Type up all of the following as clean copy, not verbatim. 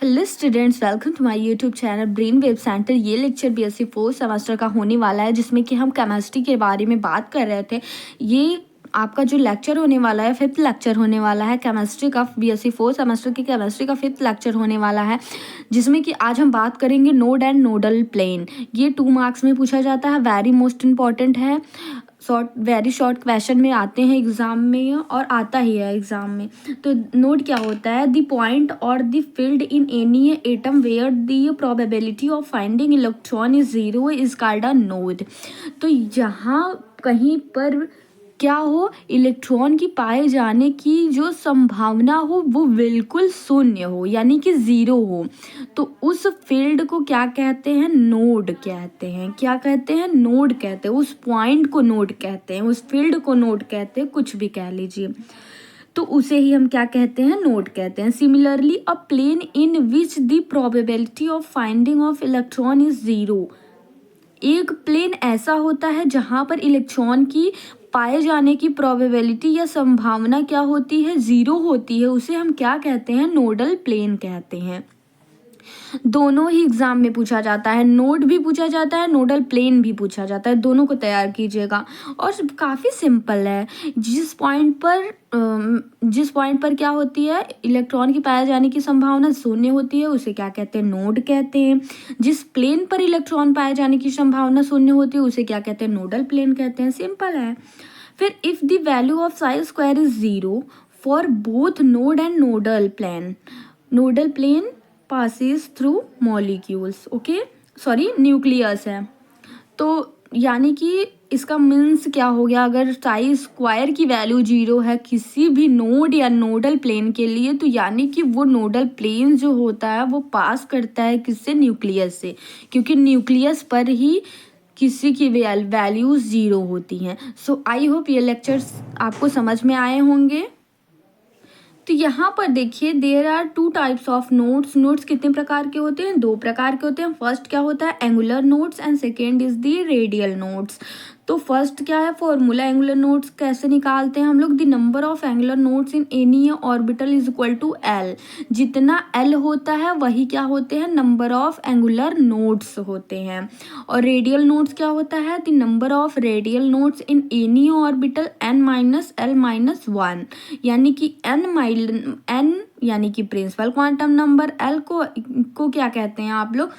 Hello students, welcome to my YouTube channel brain wave centre. ये lecture BSc fourth semester का होने वाला है, जिसमें कि हम केमिस्ट्री के बारे में बात कर रहे थे। ये आपका जो लेक्चर होने वाला है, फिफ्थ लेक्चर होने वाला है केमिस्ट्री का। बीएससी फोर्थ सेमेस्टर की केमिस्ट्री का फिफ्थ लेक्चर होने वाला है, जिसमें कि आज हम बात करेंगे नोड एंड नोडल प्लेन। ये 2 मार्क्स में पूछा जाता है, वेरी मोस्ट इम्पॉर्टेंट है। वेरी शॉर्ट क्वेश्चन में आते हैं एग्जाम में, और आता ही है एग्जाम में। तो नोड क्या होता है? द पॉइंट और the field in any atom where the probability of finding electron is zero is called a node. तो यहाँ कहीं पर क्या हो, इलेक्ट्रॉन की पाए जाने की जो संभावना हो वो बिल्कुल शून्य हो, यानी कि ज़ीरो हो, तो उस फील्ड को क्या कहते हैं? नोड कहते हैं। क्या कहते हैं? नोड कहते हैं। उस पॉइंट को नोड कहते हैं, उस फील्ड को नोड कहते हैं, कुछ भी कह लीजिए, तो उसे ही हम क्या कहते हैं? नोड कहते हैं। Similarly a plane in which the probability of finding of electron is zero. एक प्लेन ऐसा होता है जहां पर इलेक्ट्रॉन की पाए जाने की प्रोबेबिलिटी या संभावना क्या होती है? ज़ीरो होती है। उसे हम क्या कहते हैं? नोडल प्लेन कहते हैं। दोनों ही एग्जाम में पूछा जाता है, नोड भी पूछा जाता है, नोडल प्लेन भी पूछा जाता है। दोनों को तैयार कीजिएगा, और काफ़ी सिंपल है। जिस पॉइंट पर क्या होती है, इलेक्ट्रॉन की पाए जाने की संभावना शून्य होती है, उसे क्या कहते हैं? नोड कहते हैं। जिस प्लेन पर इलेक्ट्रॉन पाए जाने की संभावना शून्य होती है, उसे क्या कहते हैं? नोडल प्लेन कहते हैं। सिंपल है। फिर if the value of psi square is zero for both node and nodal plane passes through molecules, okay, sorry nucleus है। तो यानी कि इसका मीन्स क्या हो गया? अगर साई स्क्वायर की वैल्यू जीरो है किसी भी नोड या नोडल प्लेन के लिए, तो यानी कि वो नोडल प्लेन जो होता है वो पास करता है किससे? न्यूक्लियस से, क्योंकि न्यूक्लियस पर ही किसी की वैल्यूज जीरो होती हैं। सो आई होप ये लेक्चर्स आपको समझ में आए होंगे। तो यहाँ पर देखिए, there are 2 types of nodes. Nodes कितने प्रकार के होते हैं? 2 प्रकार के होते हैं। फर्स्ट क्या होता है? Angular nodes, and second is the radial nodes. तो फर्स्ट क्या है? फॉर्मूला एंगुलर नोड्स कैसे निकालते हैं हम लोग? The number of angular nodes in any orbital is equal to L. जितना एल होता है वही क्या होते हैं? नंबर ऑफ एंगुलर नोड्स होते हैं। और रेडियल नोड्स क्या होता है? The number of radial nodes in any orbital n minus L minus 1, यानी कि n यानी कि प्रिंसिपल क्वांटम नंबर, l को क्या कहते हैं आप लोग?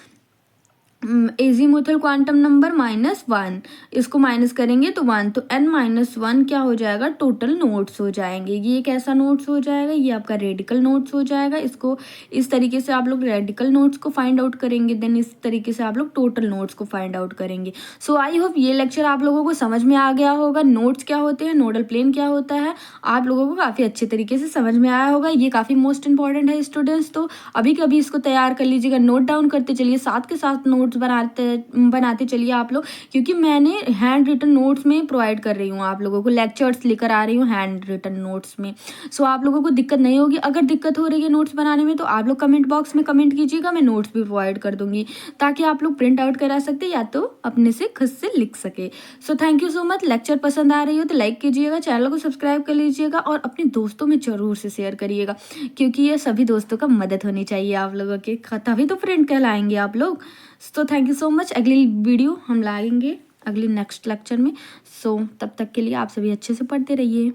Azimuthal quantum number -1। इसको माइनस करेंगे तो 1, तो n-1 क्या हो जाएगा? टोटल नोड्स हो जाएंगे। ये कैसा नोड्स हो जाएगा? ये आपका रेडिकल नोड्स हो जाएगा। इसको इस तरीके से आप लोग रेडिकल नोड्स को फाइंड आउट करेंगे, देन इस तरीके से आप लोग टोटल नोड्स को फाइंड आउट करेंगे। सो आई होप ये लेक्चर आप लोगों को समझ में आ गया होगा। नोड्स क्या होते हैं, नोडल प्लेन क्या होता है, आप लोगों को काफ़ी अच्छे तरीके से समझ में आया होगा। ये काफ़ी मोस्ट इंपॉर्टेंट है स्टूडेंट्स, तो अभी कभी इसको तैयार कर लीजिएगा, नोट डाउन करते चलिए, साथ के साथ नोट्स बनाते चलिए आप लोग, क्योंकि मैंने हैंड रिटन नोट्स में प्रोवाइड कर रही हूँ आप लोगों को, लेक्चर्स लेकर आ रही हूँ हैंड रिटन नोट्स में। सो आप लोगों को दिक्कत नहीं होगी। अगर दिक्कत हो रही है नोट्स बनाने में, तो आप लोग कमेंट बॉक्स में कमेंट कीजिएगा, मैं नोट्स भी प्रोवाइड कर दूंगी, ताकि आप लोग प्रिंट आउट करा सकते या तो अपने से खुद से लिख सके। So thank you so much. Lecture पसंद आ रही हो तो लाइक कीजिएगा, चैनल को सब्सक्राइब कर लीजिएगा, और अपने दोस्तों में जरूर से शेयर करिएगा, क्योंकि ये सभी दोस्तों का मदद होनी चाहिए आप लोगों के, तभी तो फ्रेंड कहलाएंगे आप लोग। तो थैंक यू सो मच। अगली वीडियो हम लाएंगे अगली नेक्स्ट लेक्चर में। सो तब तक के लिए आप सभी अच्छे से पढ़ते रहिए।